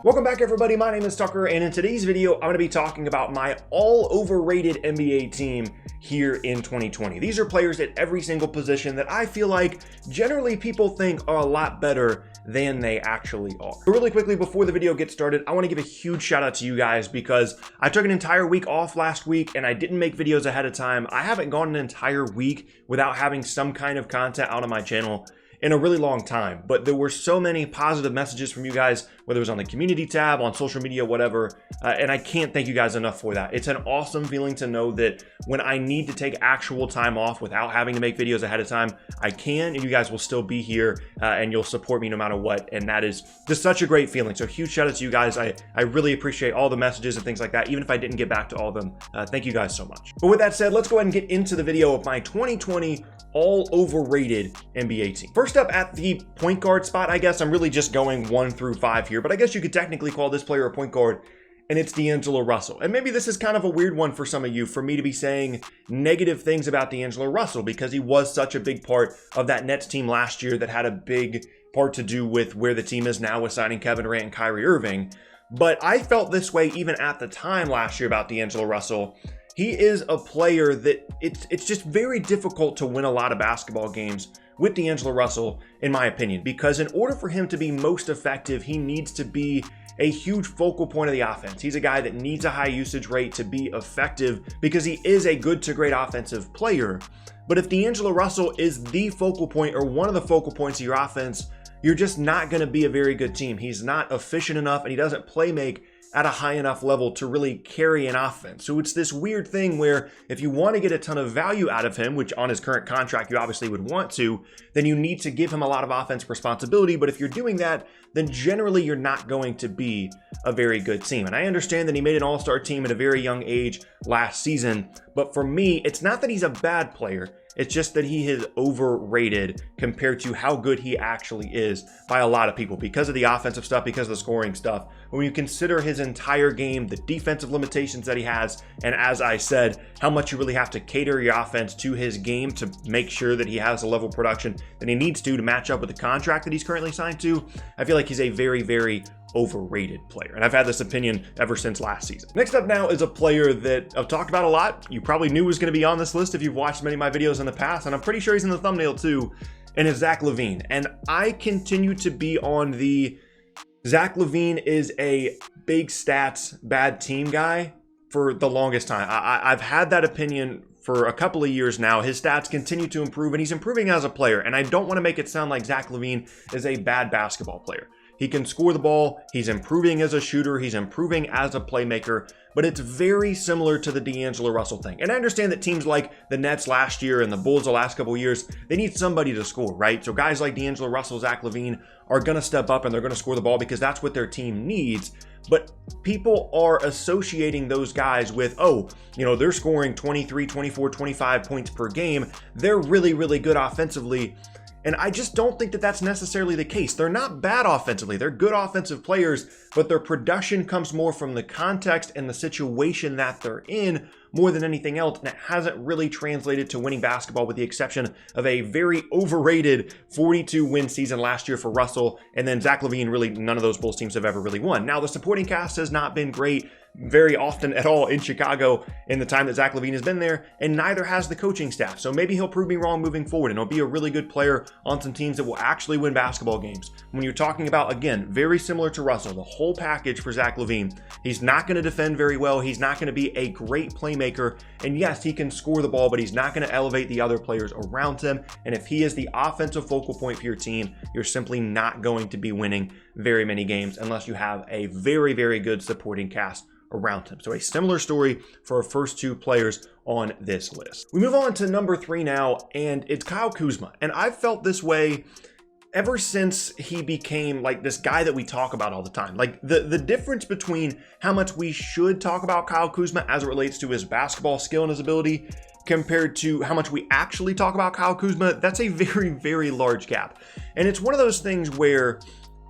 Welcome back everybody, my name is Tucker, and in today's video, I'm going to be talking about my all overrated NBA team here in 2020. These are players at every single position that I feel like generally people think are a lot better than they actually are. But really quickly, before the video gets started, I want to give a huge shout out to you guys because I took an entire week off last week and I didn't make videos ahead of time. I haven't gone an entire week without having some kind of content out on my channel in a really long time, but there were so many positive messages from you guys, whether it was on the community tab, on social media, whatever, and I can't thank you guys enough for that. It's an awesome feeling to know that when I need to take actual time off without having to make videos ahead of time, I can, and you guys will still be here and you'll support me no matter what, and that is just such a great feeling. So huge shout out to you guys. I really appreciate all the messages and things like that, even if I didn't get back to all of them. Thank you guys so much. But with that said, let's go ahead and get into the video of my 2020 all overrated NBA team. First up at the point guard spot, I guess I'm really just going 1 through 5 here, but I guess you could technically call this player a point guard, and it's DeAngelo Russell. And maybe this is kind of a weird one for some of you, for me to be saying negative things about DeAngelo Russell because he was such a big part of that Nets team last year that had a big part to do with where the team is now with signing Kevin Durant and Kyrie Irving. But I felt this way even at the time last year about DeAngelo Russell. He is a player that it's just very difficult to win a lot of basketball games with DeAngelo Russell, in my opinion, because in order for him to be most effective, he needs to be a huge focal point of the offense. He's a guy that needs a high usage rate to be effective because he is a good to great offensive player. But if DeAngelo Russell is the focal point or one of the focal points of your offense, you're just not going to be a very good team. He's not efficient enough and he doesn't play make at a high enough level to really carry an offense. So it's this weird thing where if you want to get a ton of value out of him, which on his current contract you obviously would want to, then you need to give him a lot of offensive responsibility. But if you're doing that, then generally you're not going to be a very good team. And I understand that he made an all-star team at a very young age last season, but for me, it's not that he's a bad player. It's just that he is overrated compared to how good he actually is by a lot of people because of the offensive stuff, because of the scoring stuff. When you consider his entire game, the defensive limitations that he has, and as I said, how much you really have to cater your offense to his game to make sure that he has the level of production that he needs to match up with the contract that he's currently signed to, I feel like he's a very, very overrated player. And I've had this opinion ever since last season. Next up now is a player that I've talked about a lot. You probably knew was going to be on this list if you've watched many of my videos in the past, and I'm pretty sure he's in the thumbnail too, and it's Zach Lavine. And I continue to be on the Zach Lavine is a big stats, bad team guy for the longest time. I've had that opinion for a couple of years now. His stats continue to improve and he's improving as a player. And I don't want to make it sound like Zach Lavine is a bad basketball player. He can score the ball, he's improving as a shooter, he's improving as a playmaker, but it's very similar to the DeAngelo Russell thing. And I understand that teams like the Nets last year and the Bulls the last couple of years, they need somebody to score, right? So guys like DeAngelo Russell, Zach Lavine are going to step up and they're going to score the ball because that's what their team needs. But people are associating those guys with, oh, you know, they're scoring 23, 24, 25 points per game. They're really, really good offensively. And I just don't think that that's necessarily the case. They're not bad offensively. They're good offensive players, but their production comes more from the context and the situation that they're in more than anything else. And it hasn't really translated to winning basketball with the exception of a very overrated 42-win season last year for Russell. And then Zach Lavine, really none of those Bulls teams have ever really won. Now, the supporting cast has not been great very often at all in Chicago in the time that Zach Lavine has been there, and neither has the coaching staff. So maybe he'll prove me wrong moving forward and he'll be a really good player on some teams that will actually win basketball games. When you're talking about, again, very similar to Russell, the whole package for Zach Lavine, he's not going to defend very well. He's not going to be a great playmaker. And yes, he can score the ball, but he's not going to elevate the other players around him. And if he is the offensive focal point for your team, you're simply not going to be winning very many games unless you have a very, very good supporting cast around him. So a similar story for our first two players on this list. We move on to number 3 now, and it's Kyle Kuzma. And I've felt this way ever since he became like this guy that we talk about all the time. Like the difference between how much we should talk about Kyle Kuzma as it relates to his basketball skill and his ability compared to how much we actually talk about Kyle Kuzma, that's a very, very large gap. And it's one of those things where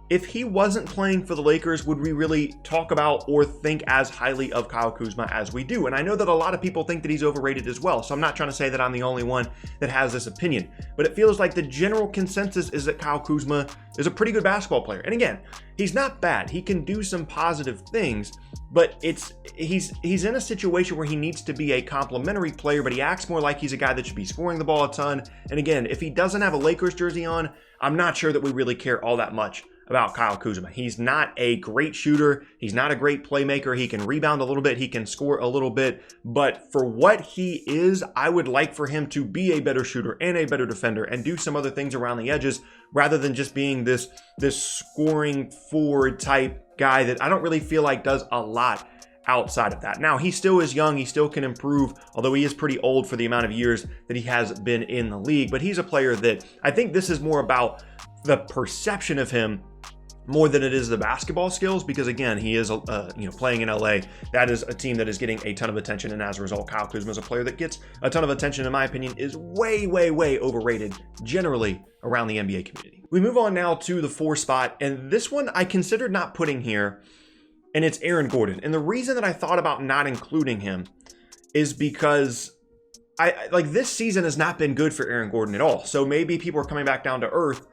if he wasn't playing for the Lakers, would we really talk about or think as highly of Kyle Kuzma as we do? And I know that a lot of people think that he's overrated as well, so I'm not trying to say that I'm the only one that has this opinion, but it feels like the general consensus is that Kyle Kuzma is a pretty good basketball player. And again, he's not bad. He can do some positive things, but he's in a situation where he needs to be a complimentary player, but he acts more like he's a guy that should be scoring the ball a ton. And again, if he doesn't have a Lakers jersey on, I'm not sure that we really care all that much about Kyle Kuzma. He's not a great shooter. He's not a great playmaker. He can rebound a little bit. He can score a little bit. But for what he is, I would like for him to be a better shooter and a better defender and do some other things around the edges rather than just being this scoring forward type guy that I don't really feel like does a lot outside of that. Now, he still is young. He still can improve, although he is pretty old for the amount of years that he has been in the league. But he's a player that I think this is more about the perception of him more than it is the basketball skills, because again, he is playing in LA. That is a team that is getting a ton of attention, and as a result, Kyle Kuzma is a player that gets a ton of attention, in my opinion, is way overrated generally around the NBA community. We move on now to the 4 spot, and this one I considered not putting here, and it's Aaron Gordon. And the reason that I thought about not including him is because this season has not been good for Aaron Gordon at all. So maybe people are coming back down to earth.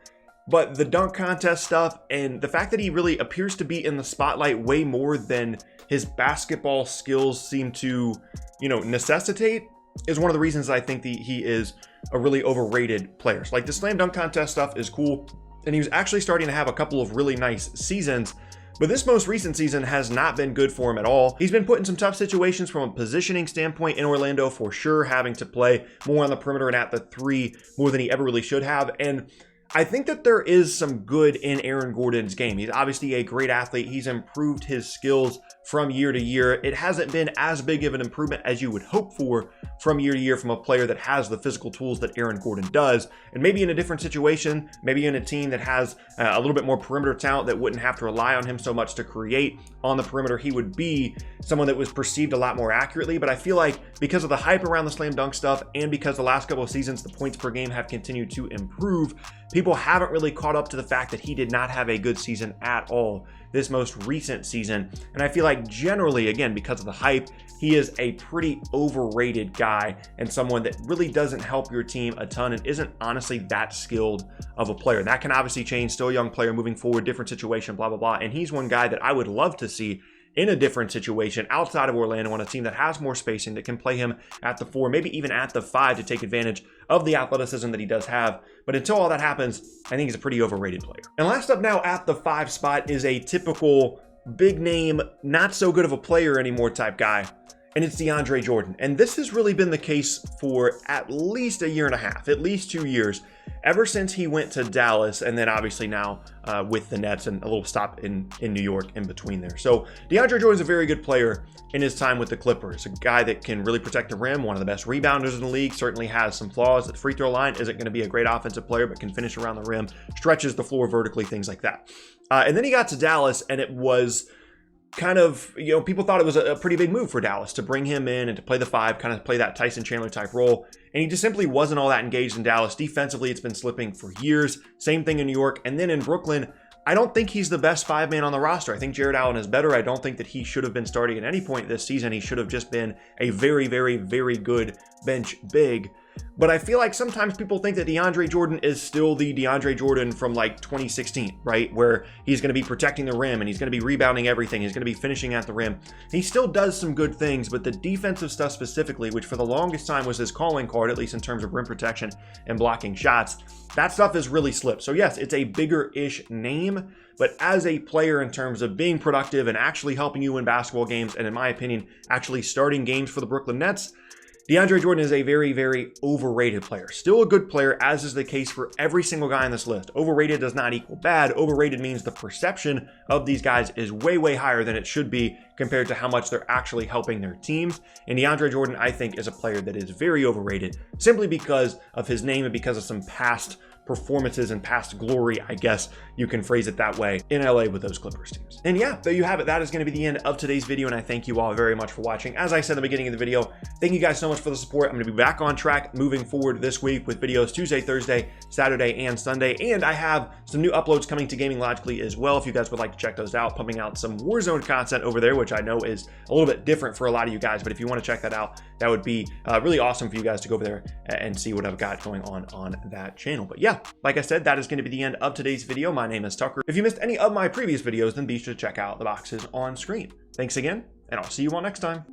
But the dunk contest stuff and the fact that he really appears to be in the spotlight way more than his basketball skills seem to, necessitate is one of the reasons I think he is a really overrated player. So like the slam dunk contest stuff is cool. And he was actually starting to have a couple of really nice seasons. But this most recent season has not been good for him at all. He's been put in some tough situations from a positioning standpoint in Orlando for sure, having to play more on the perimeter and at the 3 more than he ever really should have. And I think that there is some good in Aaron Gordon's game. He's obviously a great athlete. He's improved his skills from year to year. It hasn't been as big of an improvement as you would hope for from year to year from a player that has the physical tools that Aaron Gordon does. And maybe in a different situation, maybe in a team that has a little bit more perimeter talent that wouldn't have to rely on him so much to create on the perimeter, he would be someone that was perceived a lot more accurately. But I feel like because of the hype around the slam dunk stuff and because the last couple of seasons, the points per game have continued to improve, people haven't really caught up to the fact that he did not have a good season at all this most recent season. And I feel like generally, again, because of the hype, he is a pretty overrated guy and someone that really doesn't help your team a ton and isn't honestly that skilled of a player. That can obviously change, still a young player moving forward, different situation, blah, blah, blah. And he's one guy that I would love to see in a different situation outside of Orlando on a team that has more spacing, that can play him at the 4, maybe even at the 5 to take advantage of the athleticism that he does have. But until all that happens, I think he's a pretty overrated player. And last up now at the 5 spot is a typical big name, not so good of a player anymore type guy. And it's DeAndre Jordan. And this has really been the case for at least a year and a half, at least 2 years, ever since he went to Dallas, and then obviously now with the Nets and a little stop in New York in between there. So DeAndre Jordan is a very good player in his time with the Clippers, a guy that can really protect the rim, one of the best rebounders in the league, certainly has some flaws at the free throw line, isn't going to be a great offensive player, but can finish around the rim, stretches the floor vertically, things like that. And then he got to Dallas, and it was kind of, people thought it was a pretty big move for Dallas to bring him in and to play the 5, kind of play that Tyson Chandler type role. And he just simply wasn't all that engaged in Dallas. Defensively, it's been slipping for years. Same thing in New York. And then in Brooklyn, I don't think he's the best 5-man on the roster. I think Jared Allen is better. I don't think that he should have been starting at any point this season. He should have just been a very good bench big. But I feel like sometimes people think that DeAndre Jordan is still the DeAndre Jordan from like 2016, right? Where he's going to be protecting the rim and he's going to be rebounding everything. He's going to be finishing at the rim. He still does some good things, but the defensive stuff specifically, which for the longest time was his calling card, at least in terms of rim protection and blocking shots, that stuff has really slipped. So yes, it's a bigger-ish name, but as a player in terms of being productive and actually helping you win basketball games, and in my opinion, actually starting games for the Brooklyn Nets, DeAndre Jordan is a very overrated player. Still a good player, as is the case for every single guy on this list. Overrated does not equal bad. Overrated means the perception of these guys is way higher than it should be compared to how much they're actually helping their teams. And DeAndre Jordan, I think, is a player that is very overrated simply because of his name and because of some past performances and past glory, I guess you can phrase it that way, in LA with those Clippers teams. And yeah, there you have it. That is going to be the end of today's video, and I thank you all very much for watching. As I said at the beginning of the video, thank you guys so much for the support. I'm going to be back on track moving forward this week with videos Tuesday, Thursday, Saturday, and Sunday, and I have some new uploads coming to Gaming Logically as well if you guys would like to check those out, pumping out some Warzone content over there, which I know is a little bit different for a lot of you guys, but if you want to check that out, that would be really awesome for you guys to go over there and see what I've got going on that channel. But yeah, like I said, that is going to be the end of today's video. My name is Tucker. If you missed any of my previous videos, then be sure to check out the boxes on screen. Thanks again, and I'll see you all next time.